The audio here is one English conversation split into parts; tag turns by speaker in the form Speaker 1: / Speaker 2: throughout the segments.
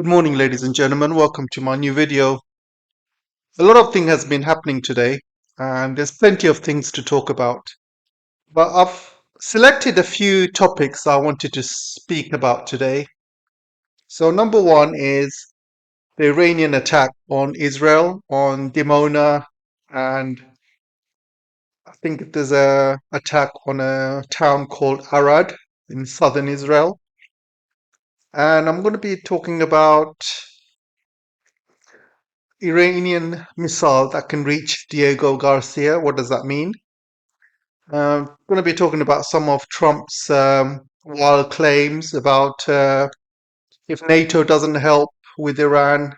Speaker 1: Good morning, ladies and gentlemen. Welcome to my new video. A lot of things has been happening today, and there's plenty of things to talk about. But I've selected a few topics I wanted to speak about today. So number one is the Iranian attack on Israel, on Dimona, and I think there's a attack on a town called Arad in southern Israel. And I'm going to be talking about Iranian missile that can reach Diego Garcia. What does that mean? I'm going to be talking about some of Trump's wild claims about if NATO doesn't help with Iran,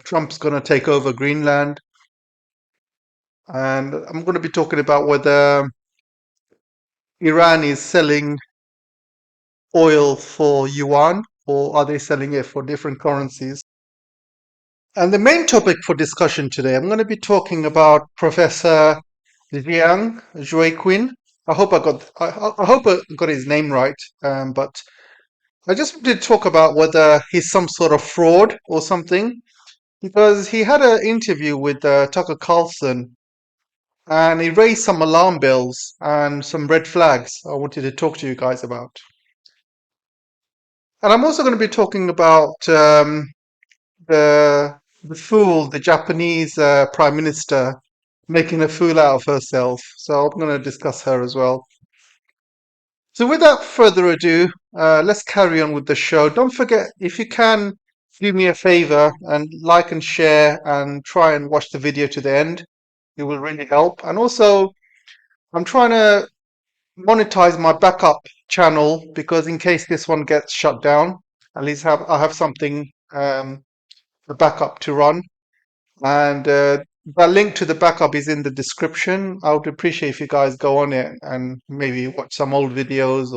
Speaker 1: Trump's going to take over Greenland. And I'm going to be talking about whether Iran is selling oil for Yuan or are they selling it for different currencies. And the main topic for discussion today, I'm going to be talking about Professor Jiang Japan. I hope I got his name right, but I just wanted to talk about whether he's some sort of fraud or something, because he had an interview with Tucker Carlson and he raised some alarm bells and some red flags I wanted to talk to you guys about. And I'm also going to be talking about the the Japanese Prime Minister making a fool out of herself. So I'm going to discuss her as well. So without further ado, let's carry on with the show. Don't forget, if you can, do me a favor and like and share and try and watch the video to the end. It will really help. And also, I'm trying to monetize my backup channel because in case this one gets shut down, at least I have something a backup to run. And that link to the backup is in the description. I would appreciate if you guys go on it and maybe watch some old videos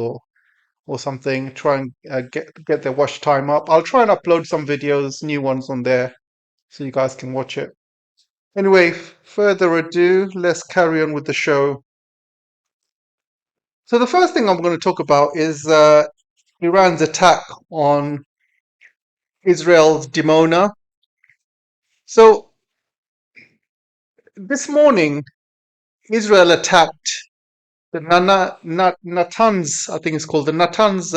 Speaker 1: or something. Try and get their watch time up. I'll try and upload some videos, new ones on there, so you guys can watch it. Anyway, further ado, let's carry on with the show. So the first thing I'm going to talk about is Iran's attack on Israel's Dimona. So this morning, Israel attacked the Natanz, I think it's called the Natanz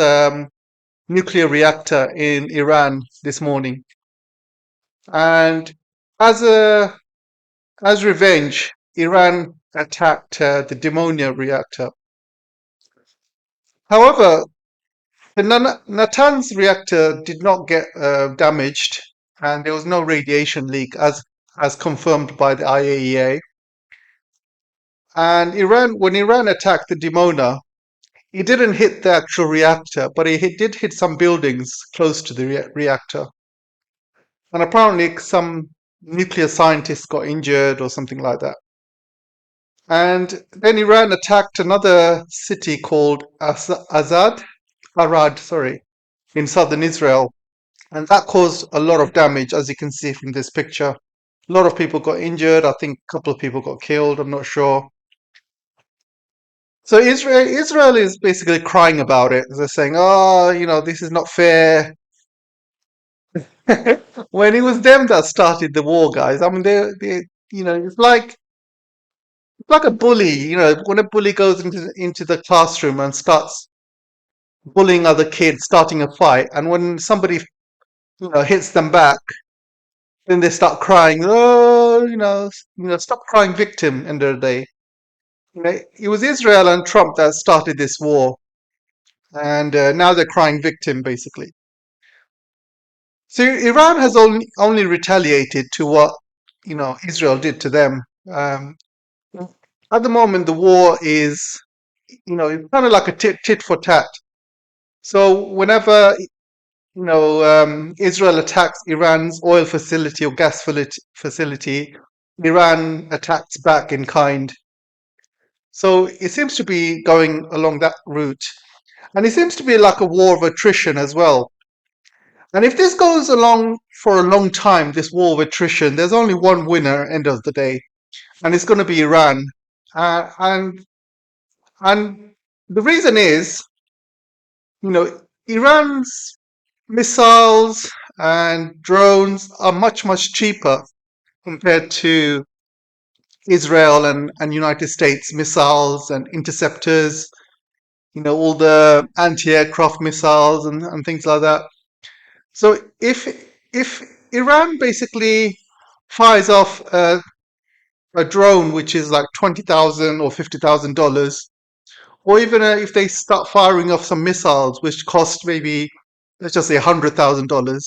Speaker 1: nuclear reactor in Iran this morning, and as a as revenge, Iran attacked the Dimona reactor. However, the Natanz reactor did not get damaged, and there was no radiation leak, as confirmed by the IAEA. And when Iran attacked the Dimona, it didn't hit the actual reactor, but did hit some buildings close to the reactor. And apparently some nuclear scientists got injured or something like that. And then Iran attacked another city called Arad, sorry, in southern Israel. And that caused a lot of damage, as you can see from this picture. A lot of people got injured. I think a couple of people got killed. I'm not sure. So Israel is basically crying about it. They're saying, "Oh, this is not fair." When it was them that started the war, guys. I mean, it's like a bully. When a bully goes into the classroom and starts bullying other kids, starting a fight, and when somebody hits them back, then they start crying. Oh, stop crying victim. End of the day, it was Israel and Trump that started this war, and now they're crying victim, basically. So Iran has only retaliated to what Israel did to them. At the moment, the war is it's kind of like a tit for tat. So whenever Israel attacks Iran's oil facility or gas facility, Iran attacks back in kind. So it seems to be going along that route, and it seems to be like a war of attrition as well. And if this goes along for a long time, this war of attrition, there's only one winner end of the day, and it's going to be Iran. And the reason is, Iran's missiles and drones are much, much cheaper compared to Israel and United States missiles and interceptors, all the anti-aircraft missiles and things like that. So if Iran basically fires off a drone which is like $20,000 or $50,000, or even if they start firing off some missiles which cost maybe, let's just say $100,000,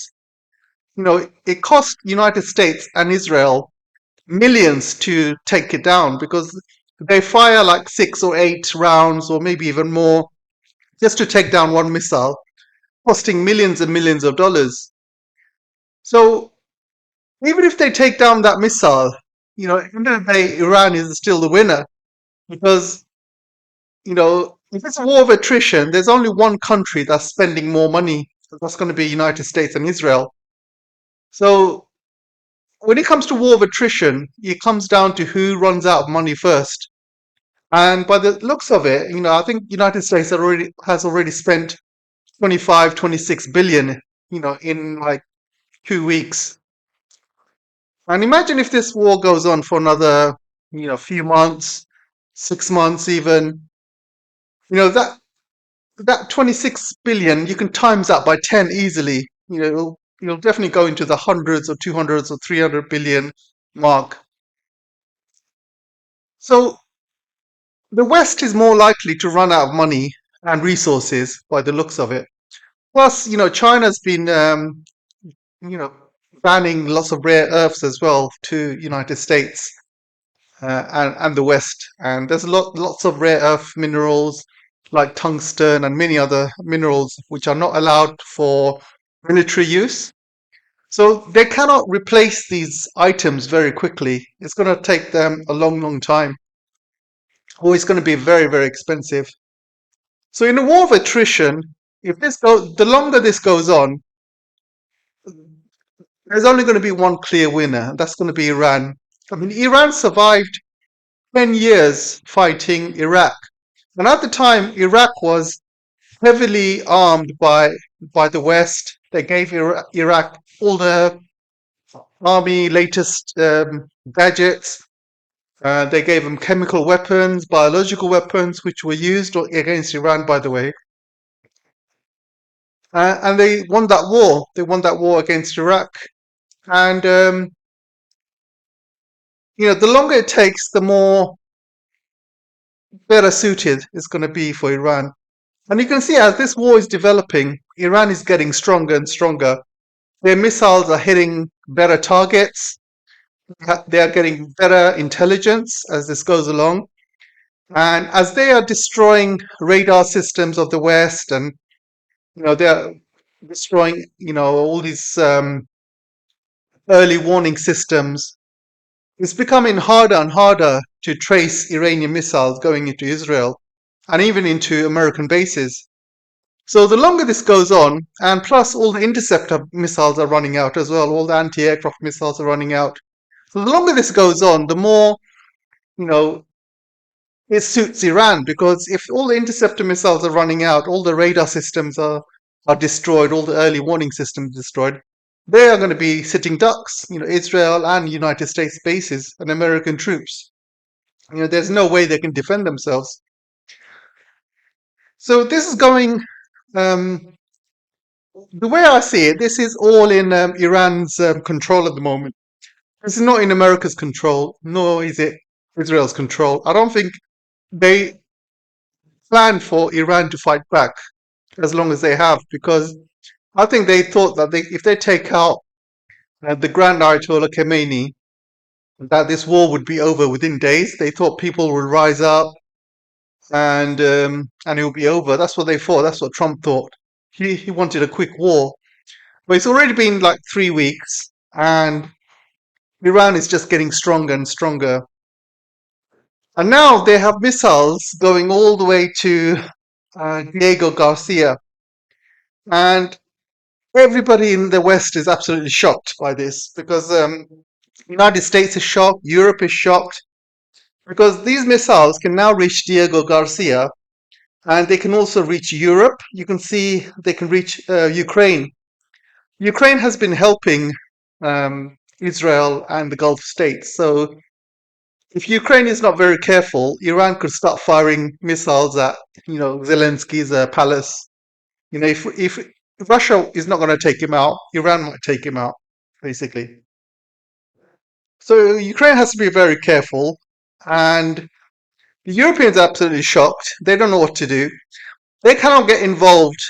Speaker 1: it costs United States and Israel millions to take it down, because they fire like 6 or 8 rounds or maybe even more just to take down one missile, costing millions and millions of dollars. So even if they take down that missile, at the end of the day, Iran is still the winner, because if it's a war of attrition, there's only one country that's spending more money. That's going to be United States and Israel. So when it comes to war of attrition, it comes down to who runs out of money first. And by the looks of it, I think United States has already spent 25, 26 billion, in like 2 weeks. And imagine if this war goes on for another, few months, 6 months even, that 26 billion, you can times that by 10 easily. You'll definitely go into the hundreds or 200s or 300 billion mark. So the West is more likely to run out of money and resources by the looks of it. Plus, China's been, you know, banning lots of rare earths as well to United States and the West. And there's lots of rare earth minerals like tungsten and many other minerals which are not allowed for military use. So they cannot replace these items very quickly. It's going to take them a long, long time, or it's going to be very, very expensive. So in a war of attrition, the longer this goes on, there's only going to be one clear winner, and that's going to be Iran. I mean, Iran survived 10 years fighting Iraq. And at the time, Iraq was heavily armed by the West. They gave Iraq all the army latest gadgets. They gave them chemical weapons, biological weapons, which were used against Iran, by the way. And they won that war. They won that war against Iraq. And, the longer it takes, the more better suited it's going to be for Iran. And you can see as this war is developing, Iran is getting stronger and stronger. Their missiles are hitting better targets. They are getting better intelligence as this goes along. And as they are destroying radar systems of the West, and they're destroying all these early warning systems, it's becoming harder and harder to trace Iranian missiles going into Israel and even into American bases. So the longer this goes on, and plus all the interceptor missiles are running out as well, all the anti-aircraft missiles are running out. So the longer this goes on, the more, it suits Iran, because if all the interceptor missiles are running out, all the radar systems are destroyed, all the early warning systems destroyed, they are going to be sitting ducks, Israel and United States bases and American troops. There's no way they can defend themselves. So this is going, the way I see it, this is all in Iran's control at the moment. This is not in America's control, nor is it Israel's control. I don't think they plan for Iran to fight back as long as they have, because I think they thought that if they take out the Grand Ayatollah Khomeini, that this war would be over within days. They thought people would rise up and it will be over. That's what they thought. That's what Trump thought. He wanted a quick war, but it's already been like 3 weeks, and Iran is just getting stronger and stronger. And now they have missiles going all the way to Diego Garcia, and everybody in the West is absolutely shocked by this, because United States is shocked, Europe is shocked, because these missiles can now reach Diego Garcia, and they can also reach Europe. You can see they can reach Ukraine. Ukraine has been helping Israel and the Gulf states. So if Ukraine is not very careful, Iran could start firing missiles at, Zelensky's palace. If Russia is not going to take him out, Iran might take him out, basically. So Ukraine has to be very careful, and the Europeans are absolutely shocked. They don't know what to do. They cannot get involved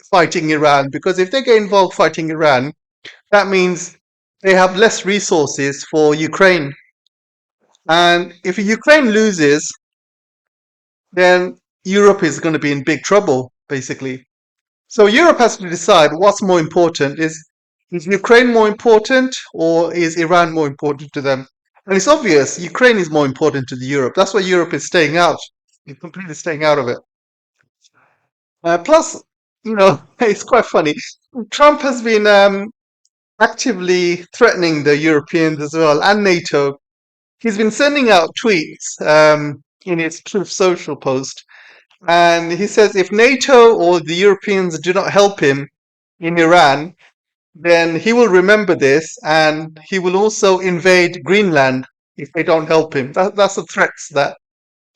Speaker 1: fighting Iran because if they get involved fighting Iran, that means they have less resources for Ukraine. And if Ukraine loses, then Europe is going to be in big trouble, basically. So Europe has to decide what's more important. Is Ukraine more important or is Iran more important to them? And it's obvious Ukraine is more important to the Europe. That's why Europe is staying out. It's completely staying out of it. Plus, it's quite funny. Trump has been actively threatening the Europeans as well and NATO. He's been sending out tweets in his Truth Social post, and he says if NATO or the Europeans do not help him in Iran, then he will remember this and he will also invade Greenland if they don't help him. That's the threats that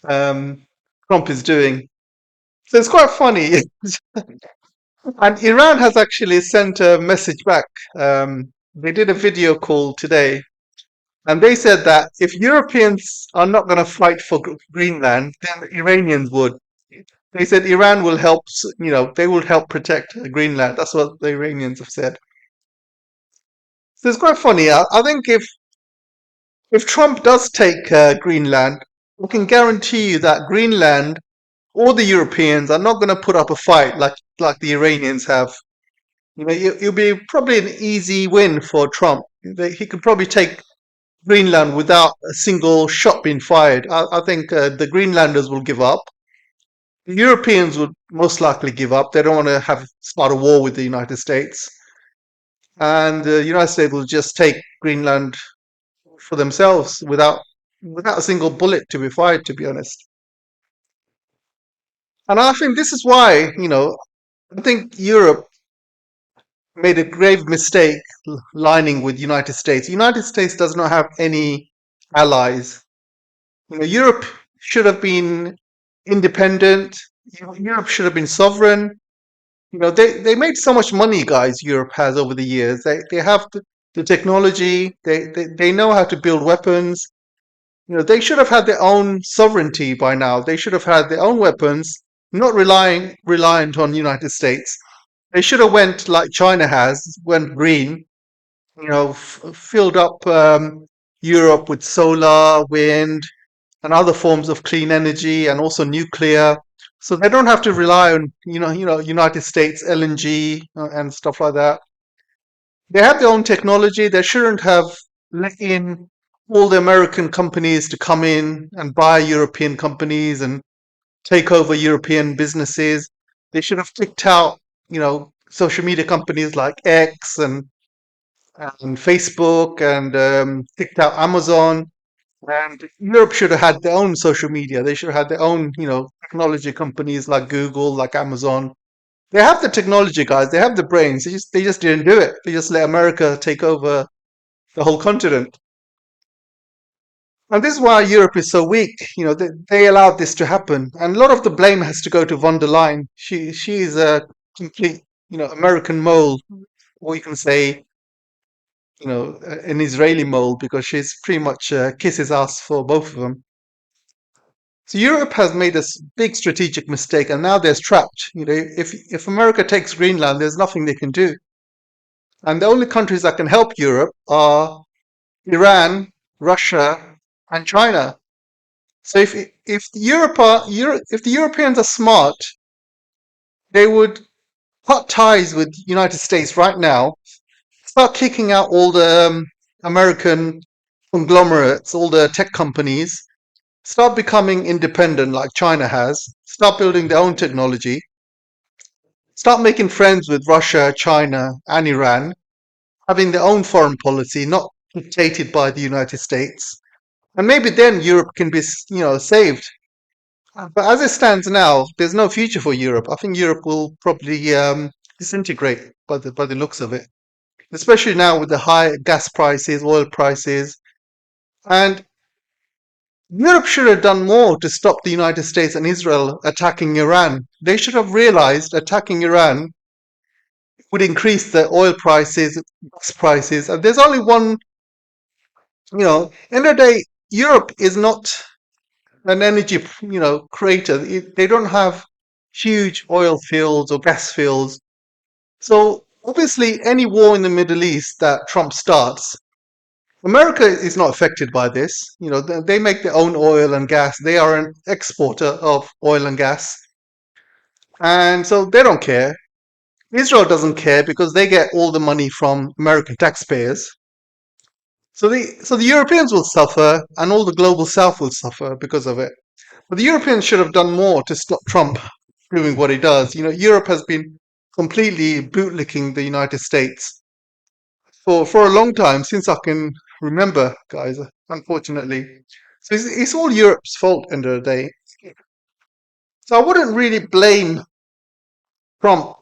Speaker 1: um, Trump is doing. So it's quite funny. And Iran has actually sent a message back. They did a video call today, and they said that if Europeans are not going to fight for Greenland, then the Iranians would. They said Iran will help, they will help protect Greenland. That's what the Iranians have said. So it's quite funny. I think if Trump does take Greenland, I can guarantee you that Greenland or the Europeans are not going to put up a fight like the Iranians have. It'll be probably an easy win for Trump. He could probably take Greenland without a single shot being fired. I think the Greenlanders will give up. The Europeans would most likely give up. They don't want to start a war with the United States, and the United States will just take Greenland for themselves without a single bullet to be fired. To be honest, and I think this is why I think Europe made a grave mistake lining with United States. United States does not have any allies. Europe should have been independent. Europe should have been sovereign. They made so much money, guys. Europe has over the years. They have the technology. They know how to build weapons. They should have had their own sovereignty by now. They should have had their own weapons, not reliant on United States. They should have went like China has, went green. Filled up Europe with solar, wind, and other forms of clean energy, and also nuclear. So they don't have to rely on United States LNG and stuff like that. They have their own technology. They shouldn't have let in all the American companies to come in and buy European companies and take over European businesses. They should have kicked out, social media companies like X and Facebook and kicked out Amazon. And Europe should have had their own social media. They should have had their own, technology companies like Google, like Amazon. They have the technology, guys. They have the brains. They just didn't do it. They just let America take over the whole continent. And this is why Europe is so weak. They allowed this to happen, and a lot of the blame has to go to von der Leyen. She is a complete, American mole, or you can say, an Israeli mole, because she's pretty much kisses ass for both of them. So Europe has made a big strategic mistake, and now they're trapped. If America takes Greenland, there's nothing they can do, and the only countries that can help Europe are Iran, Russia, and China. So if the Europeans are smart, they would cut ties with United States right now, start kicking out all the American conglomerates, all the tech companies, start becoming independent like China has, start building their own technology, start making friends with Russia, China, and Iran, having their own foreign policy, not dictated by the United States. And maybe then Europe can be, saved. But as it stands now, there's no future for Europe. I think Europe will probably disintegrate by the looks of it, especially now with the high gas prices, oil prices. And Europe should have done more to stop the United States and Israel attacking Iran. They should have realized attacking Iran would increase the oil prices, gas prices. And there's only one, end of the day, Europe is not an energy, creator. They don't have huge oil fields or gas fields. So obviously, any war in the Middle East that Trump starts, America is not affected by this. They make their own oil and gas. They are an exporter of oil and gas, and so they don't care. Israel doesn't care because they get all the money from American taxpayers. So the Europeans will suffer, and all the global South will suffer because of it. But the Europeans should have done more to stop Trump doing what he does. Europe has been completely bootlicking the United States for a long time, since I can remember, guys, unfortunately. So it's all Europe's fault, end of the day. So I wouldn't really blame Trump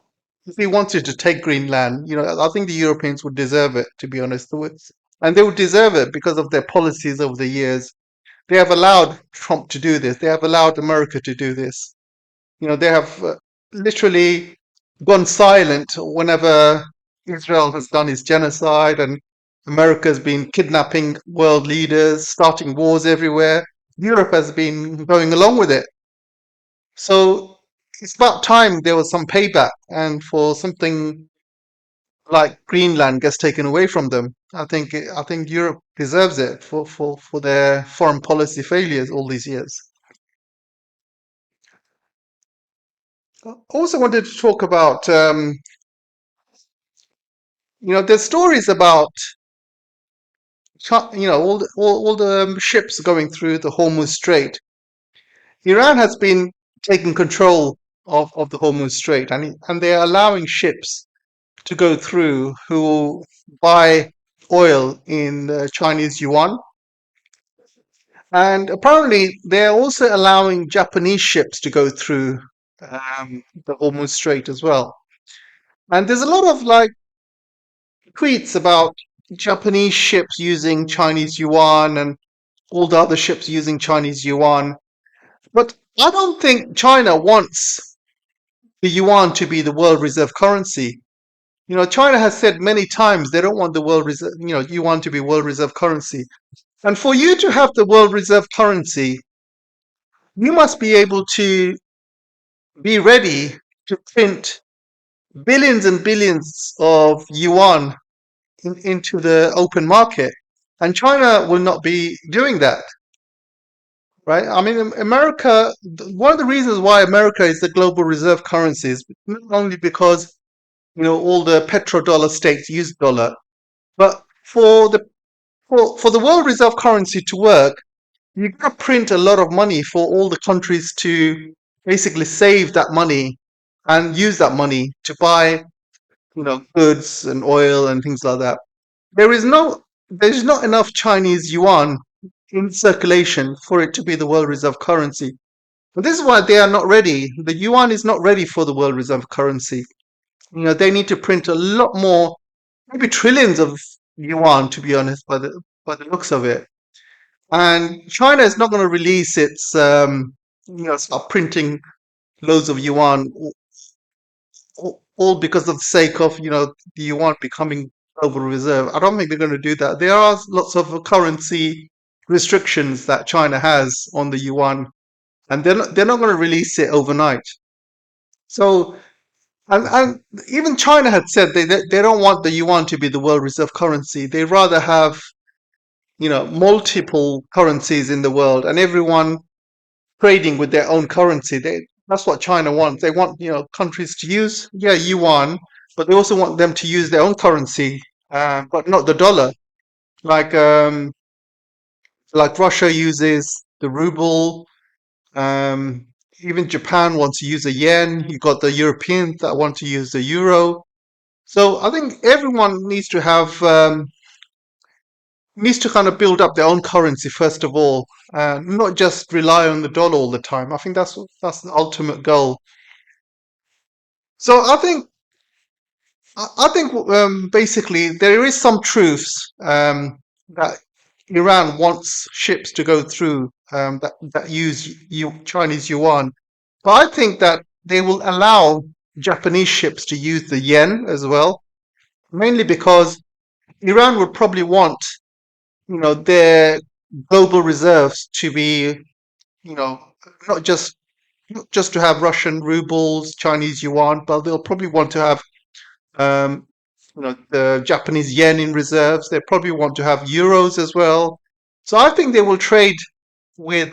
Speaker 1: if he wanted to take Greenland. I think the Europeans would deserve it, to be honest. And they would deserve it because of their policies over the years. They have allowed Trump to do this. They have allowed America to do this. They have literally gone silent whenever Israel has done its genocide and America's been kidnapping world leaders, starting wars everywhere. Europe has been going along with it. So it's about time there was some payback, and for something like Greenland gets taken away from them. I think Europe deserves it for their foreign policy failures all these years. I also wanted to talk about there's stories about all the ships going through the Hormuz Strait. Iran has been taking control of the Hormuz Strait, and they're allowing ships to go through who buy oil in Chinese yuan. And apparently, they're also allowing Japanese ships to go through the Hormuz Strait as well. And there's a lot of tweets about Japanese ships using Chinese yuan and all the other ships using Chinese yuan. But I don't think China wants the yuan to be the world reserve currency. China has said many times they don't want the world reserve, yuan to be world reserve currency. And for you to have the world reserve currency, you must be able to be ready to print billions and billions of yuan into the open market. And China will not be doing that, right? I mean, America, one of the reasons why America is the global reserve currency is not only because, all the petrodollar states use dollar, but for the world reserve currency to work, you got to print a lot of money for all the countries to basically save that money and use that money to buy, goods and oil and things like that. There is no, there's not enough Chinese yuan in circulation for it to be the world reserve currency. But this is why they are not ready. The yuan is not ready for the world reserve currency. They need to print a lot more, maybe trillions of yuan, to be honest, by the looks of it. And China is not going to release its, start printing loads of yuan, all because of the sake of, the yuan becoming global reserve. I don't think they're going to do that. There are lots of currency restrictions that China has on the yuan, and they're not going to release it overnight. So, and even China had said they don't want the yuan to be the world reserve currency. They rather have, multiple currencies in the world and everyone trading with their own currency. That's what China wants. They want, countries to use, yuan, but they also want them to use their own currency, but not the dollar. Like, like Russia uses the ruble. Um, Even Japan wants to use a yen. You got the Europeans that want to use the euro. So I think everyone needs to kind of build up their own currency first of all, and not just rely on the dollar all the time. I think that's the ultimate goal. So I think I think basically there is some truths that Iran wants ships to go through that use Chinese yuan, but I think that they will allow Japanese ships to use the yen as well, mainly because Iran would probably want, their global reserves to be, you know, not just to have Russian rubles, Chinese yuan, but they'll probably want to have um, the Japanese yen in reserves. They probably want to have euros as well. So I think they will trade with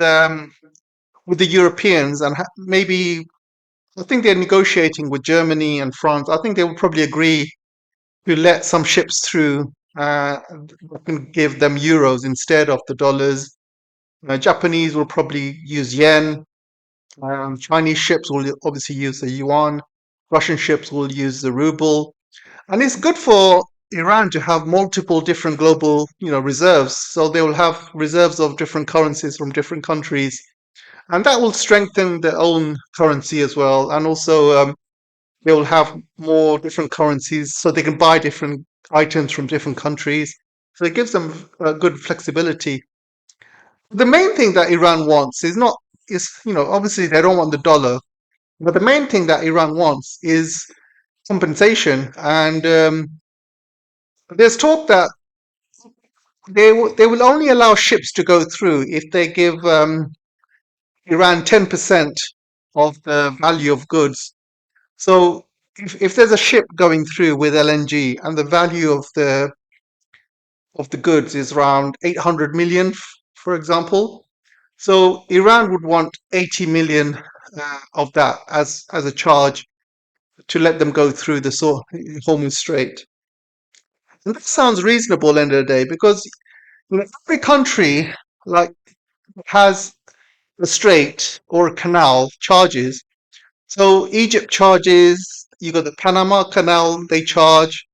Speaker 1: with the Europeans and maybe I think they're negotiating with Germany and France. I think they will probably agree to let some ships through that can give them euros instead of the dollars. Japanese will probably use yen. Chinese ships will obviously use the yuan. Russian ships will use the ruble. And it's good for Iran to have multiple different global, reserves. So they will have reserves of different currencies from different countries, and that will strengthen their own currency as well. And also, they will have more different currencies, so they can buy different items from different countries. So it gives them good flexibility. The main thing that Iran wants is not is obviously they don't want the dollar, but the main thing that Iran wants is compensation. And there's talk that they will only allow ships to go through if they give Iran 10% of the value of goods. So if there's a ship going through with LNG and the value of the goods is around 800 million, for example, so Iran would want 80 million of that as a charge to let them go through the Hormuz Strait. And that sounds reasonable end of the day because every country like has a strait or a canal charges. So Egypt charges, you got the Panama Canal, they charge,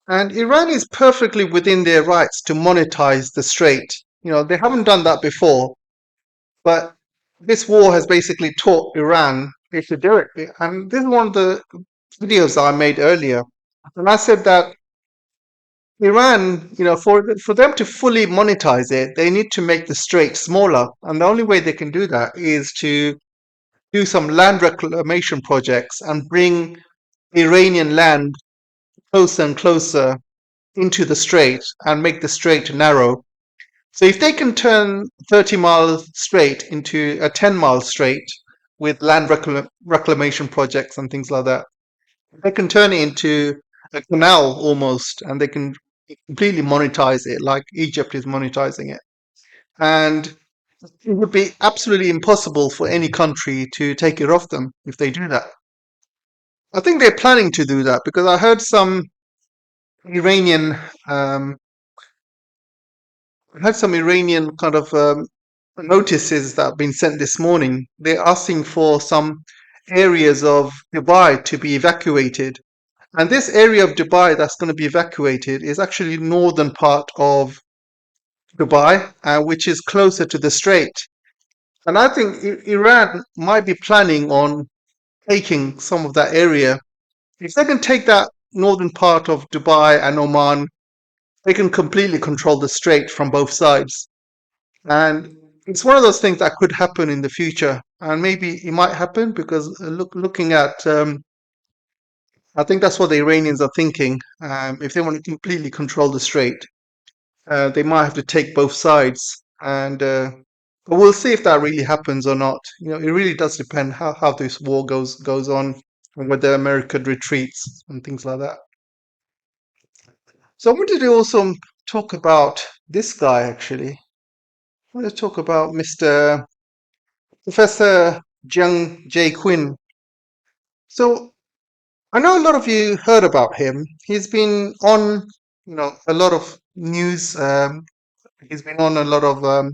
Speaker 1: and Iran is perfectly within their rights to monetize the strait. They haven't done that before, but this war has basically taught Iran they should do it. And this is one of the videos I made earlier. And I said that Iran, for them to fully monetize it, they need to make the strait smaller. And the only way they can do that is to do some land reclamation projects and bring Iranian land closer and closer into the strait and make the strait narrow. So if they can turn 30-mile strait into a 10-mile strait with land reclamation projects and things like that, they can turn it into a canal almost, and they can completely monetize it like Egypt is monetizing it. And it would be absolutely impossible for any country to take it off them if they do that. I think they're planning to do that because I heard some Iranian, um, kind of notices that have been sent this morning. They're asking for some areas of Dubai to be evacuated. And this area of Dubai that's going to be evacuated is actually northern part of Dubai, which is closer to the strait. And I think Iran might be planning on taking some of that area. If they can take that northern part of Dubai and Oman, they can completely control the strait from both sides. And it's one of those things that could happen in the future. And maybe it might happen because looking at, I think that's what the Iranians are thinking. If they want to completely control the strait, they might have to take both sides. And but we'll see if that really happens or not. It really does depend how this war goes on and whether America retreats and things like that. So I wanted to also talk about this guy actually. I want to talk about Mr. Professor Jiang Quinn. So I know a lot of you heard about him. He's been on, a lot of news. He's been on a lot of.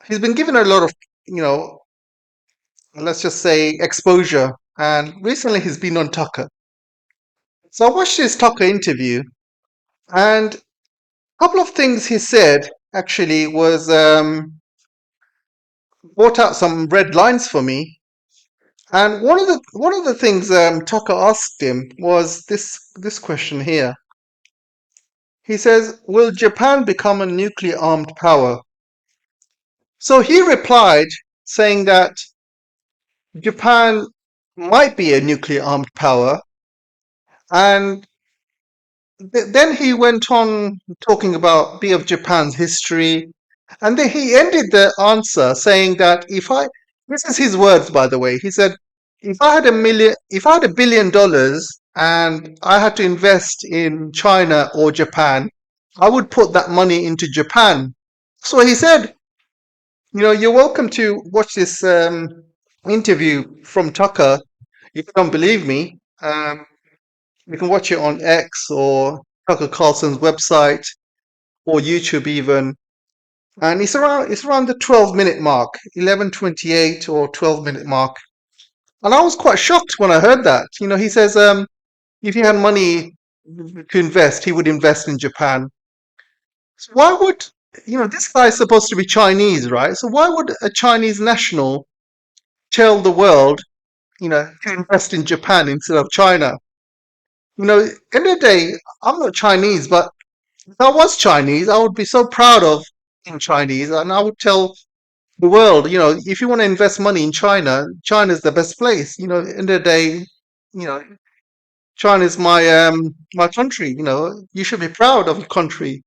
Speaker 1: He's been given a lot of, you know, let's just say exposure. And recently, he's been on Tucker. So I watched his Tucker interview, and a couple of things he said actually was brought out some red lines for me. And one of the things Tucker asked him was this question here. He says, "Will Japan become a nuclear armed power?" So he replied saying that Japan might be a nuclear armed power, and then he went on talking about bit of Japan's history, and then he ended the answer saying that this is his words, by the way. He said, if I had $1 billion and I had to invest in China or Japan, I would put that money into Japan." So he said, you're welcome to watch this interview from Tucker. If you don't believe me, you can watch it on X or Tucker Carlson's website or YouTube even. And it's around the 12-minute mark, 11:28 or 12-minute mark. And I was quite shocked when I heard that. He says if he had money to invest, he would invest in Japan. So why would this guy is supposed to be Chinese, right? So why would a Chinese national tell the world, to invest in Japan instead of China? End of the day, I'm not Chinese, but if I was Chinese, I would be so proud of being Chinese, and I would tell the world, if you want to invest money in China, China's the best place. End of the day, you know, China's my country. You should be proud of your country.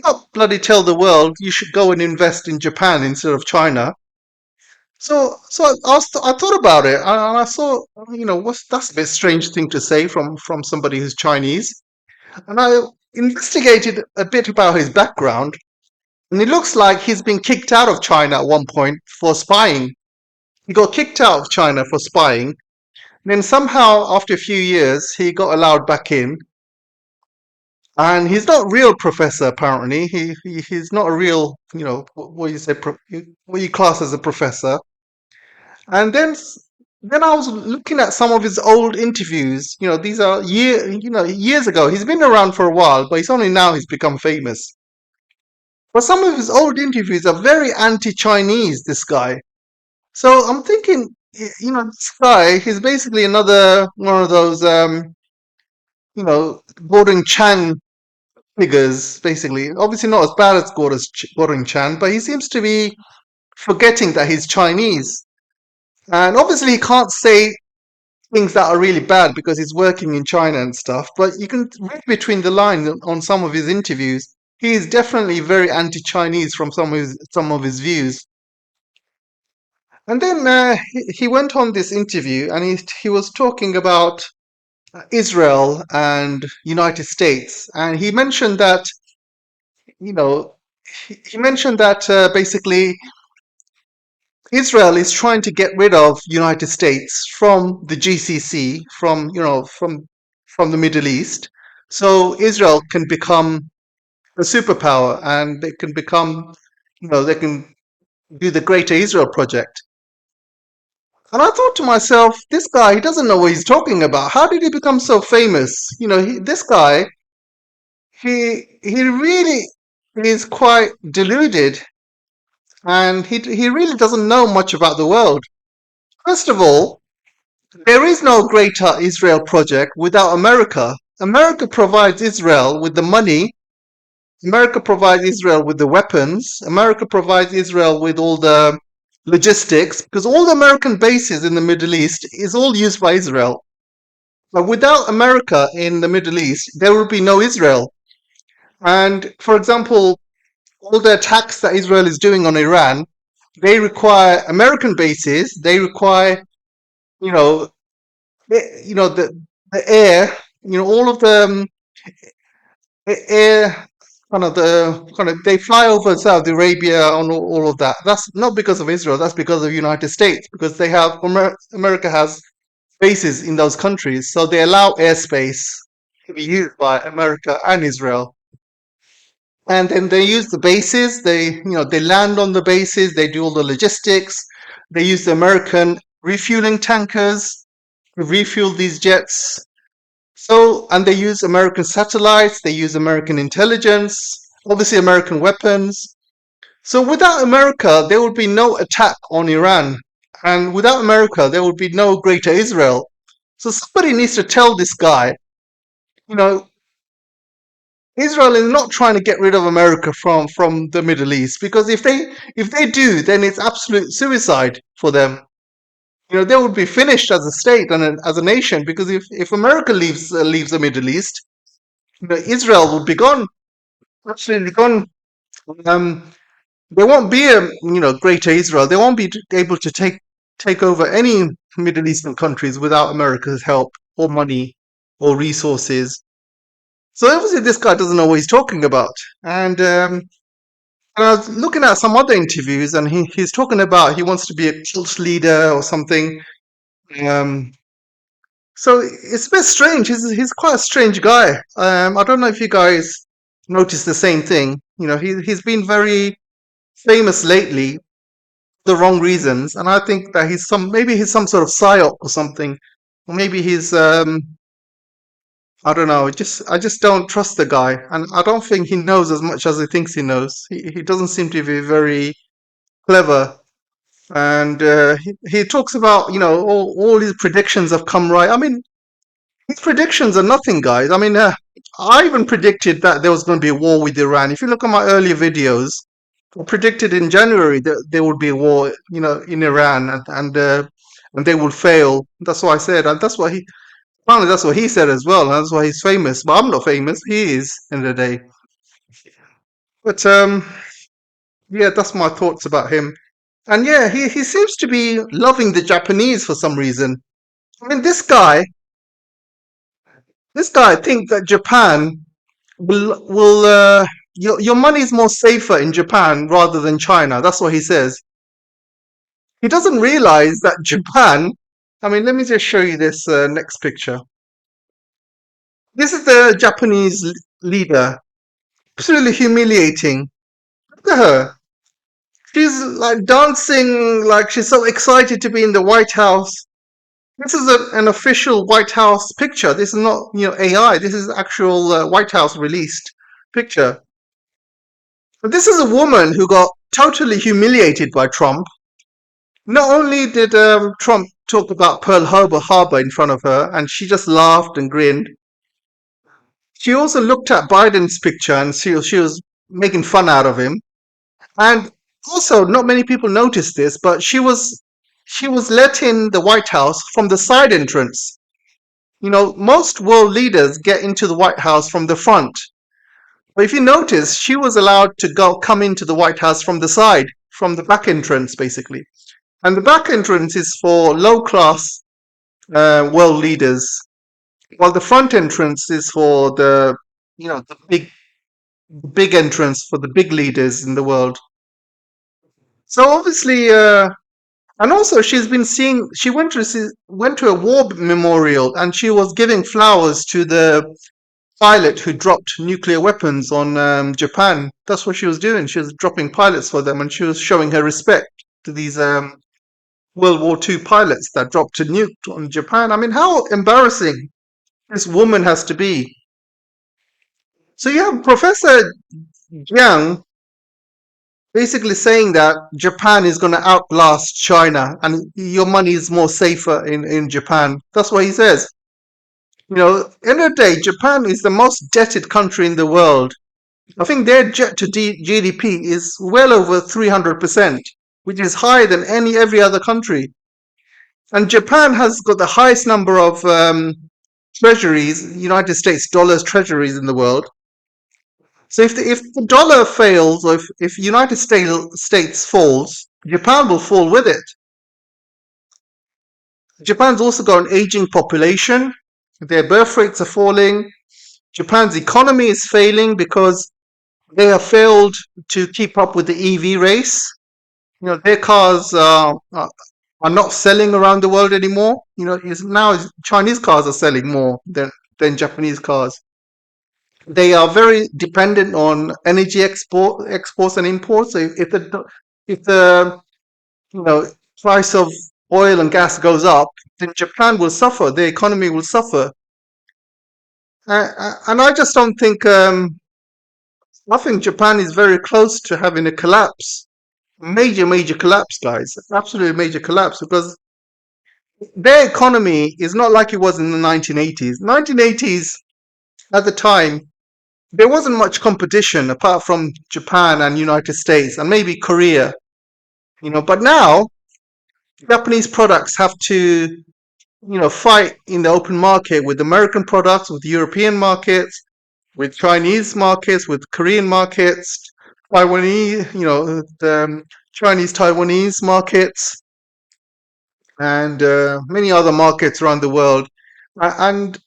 Speaker 1: Not bloody tell the world you should go and invest in Japan instead of China. So I thought about it, and I saw, that's a bit strange thing to say from somebody who's Chinese. And I investigated a bit about his background, and it looks like he's been kicked out of China at one point for spying. He got kicked out of China for spying. Then somehow, after a few years, he got allowed back in. And he's not a real professor, apparently. He's not a real, what you say, what you class as a professor. And then I was looking at some of his old interviews. These are years ago. He's been around for a while, but it's only now he's become famous. But some of his old interviews are very anti-Chinese, this guy. So I'm thinking, this guy, he's basically another one of those, Gordon Chang figures, basically. Obviously not as bad as Gordon Chang, but he seems to be forgetting that he's Chinese. And obviously he can't say things that are really bad because he's working in China and stuff, but you can read between the lines on some of his interviews. He is definitely very anti-Chinese from some of his views. And then he went on this interview and he was talking about Israel and United States, and he mentioned that you know he mentioned that basically Israel is trying to get rid of United States from the GCC, from the Middle East, so Israel can become a superpower and they can become, they can do the Greater Israel project. And I thought to myself, this guy, he doesn't know what he's talking about. How did he become so famous? This guy, he really is quite deluded, and he really doesn't know much about the world. First of all, there is no Greater Israel project without America. America provides Israel with the money. America provides Israel with the weapons. America provides Israel with all the logistics, because all the American bases in the Middle East is all used by Israel. But without America in the Middle East, there would be no Israel. And for example, all the attacks that Israel is doing on Iran, they require American bases. They require, you know, the air, all of the air, kind of they fly over Saudi Arabia on all of that. That's not because of Israel. That's because of United States, because they have America has bases in those countries, so they allow airspace to be used by America and Israel. And then they use the bases. They land on the bases. They do all the logistics. They use the American refueling tankers to refuel these jets. So, and they use American satellites. They use American intelligence, obviously American weapons. So without America, there would be no attack on Iran. And without America, there would be no greater Israel. So somebody needs to tell this guy, you know, Israel is not trying to get rid of America from the Middle East, because if they do, then it's absolute suicide for them. They would be finished as a state and as a nation, because if America leaves the Middle East, Israel will be gone, absolutely gone. Um, there won't be a greater Israel. They won't be able to take over any Middle Eastern countries without America's help or money or resources. So obviously, this guy doesn't know what he's talking about. And I was looking at some other interviews, and he's talking about he wants to be a cult leader or something. Um, so it's a bit strange. He's quite a strange guy. I don't know if you guys noticed the same thing. He's been very famous lately for the wrong reasons, and I think that maybe he's some sort of psyop or something, or maybe he's I don't know. I just don't trust the guy, and I don't think he knows as much as he thinks he knows. He doesn't seem to be very clever, and he talks about all his predictions have come right. I mean, his predictions are nothing, guys. I mean, I even predicted that there was going to be a war with Iran. If you look at my earlier videos, I predicted in January that there would be a war, in Iran, and they would fail. That's what I said, and apparently that's what he said as well, and that's why he's famous. But I'm not famous. He is, in the day. But yeah, that's my thoughts about him. And yeah, he seems to be loving the Japanese for some reason. I mean, this guy thinks that Japan will your money is more safer in Japan rather than China. That's what he says. He doesn't realize that Japan. I mean, let me just show you this next picture. This is the Japanese leader. Absolutely humiliating. Look at her. She's like dancing, like she's so excited to be in the White House. This is an official White House picture. This is not, AI. This is actual White House released picture. But this is a woman who got totally humiliated by Trump. Not only did Trump talk about Pearl Harbor in front of her, and she just laughed and grinned, she also looked at Biden's picture and she was making fun out of him. And also, not many people noticed this, but she was let in the White House from the side entrance. Most world leaders get into the White House from the front. But if you notice, she was allowed to come into the White House from the side, from the back entrance, basically. And the back entrance is for low class world leaders, while the front entrance is for the big entrance for the big leaders in the world. So obviously, and also she went to a war memorial, and she was giving flowers to the pilot who dropped nuclear weapons on Japan. That's what she was doing. She was dropping pilots for them, and she was showing her respect to these World War II pilots that dropped a nuke on Japan. I mean, how embarrassing this woman has to be. So you have Professor Jiang basically saying that Japan is going to outlast China and your money is more safer in Japan. That's what he says. End of the day, Japan is the most debted country in the world. I think their debt to GDP is well over 300%, which is higher than every other country. And Japan has got the highest number of treasuries, United States dollars treasuries in the world. So if the dollar fails, or if United States falls, Japan will fall with it. Japan's also got an aging population. Their birth rates are falling. Japan's economy is failing because they have failed to keep up with the EV race. Their cars are not selling around the world anymore. Now Chinese cars are selling more than Japanese cars. They are very dependent on energy exports and imports. So if the price of oil and gas goes up, then Japan will suffer. The economy will suffer. And I just don't think. I think Japan is very close to having a collapse. major collapse, guys. Absolutely major collapse, because their economy is not like it was in the 1980s. 1980s, at the time, there wasn't much competition apart from Japan and United States and maybe Korea, but now Japanese products have to, fight in the open market with American products, with European markets, with Chinese markets, with Korean markets, Taiwanese, the Chinese Taiwanese markets, and many other markets around the world. And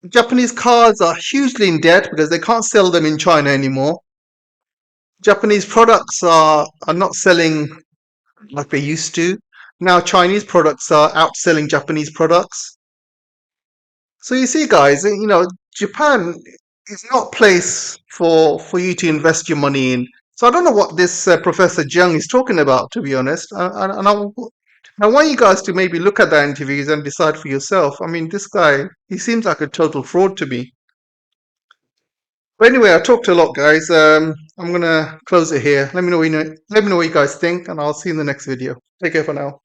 Speaker 1: Japanese cars are hugely in debt because they can't sell them in China anymore. Japanese products are not selling like they used to. Now Chinese products are outselling Japanese products. So you see, guys, Japan is not a place for you to invest your money in. So I don't know what this Professor Jiang is talking about, to be honest. I want you guys to maybe look at the interviews and decide for yourself. I mean, this guy, he seems like a total fraud to me. But anyway, I talked a lot, guys. I'm gonna close it here. Let me know what you guys think, and I'll see you in the next video. Take care for now.